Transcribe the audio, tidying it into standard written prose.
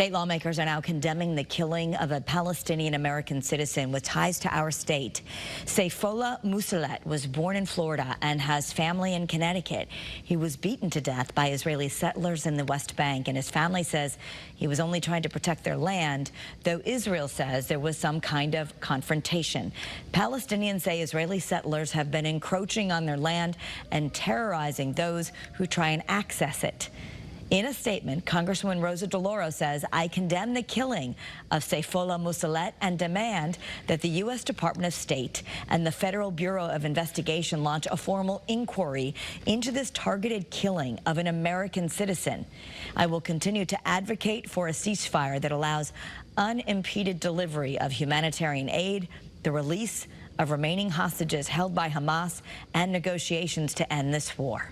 State lawmakers are now condemning the killing of a Palestinian-American citizen with ties to our state. Seyfoullah Moussalet was born in Florida and has family in Connecticut. He was beaten to death by Israeli settlers in the West Bank, and his family says he was only trying to protect their land, though Israel says there was some kind of confrontation. Palestinians say Israeli settlers have been encroaching on their land and terrorizing those who try and access it. In a statement, Congresswoman Rosa DeLauro says, "I condemn the killing of Seyfoullah Moussalet and demand that the U.S. Department of State and the Federal Bureau of Investigation launch a formal inquiry into this targeted killing of an American citizen. I will continue to advocate for a ceasefire that allows unimpeded delivery of humanitarian aid, the release of remaining hostages held by Hamas, and negotiations to end this war."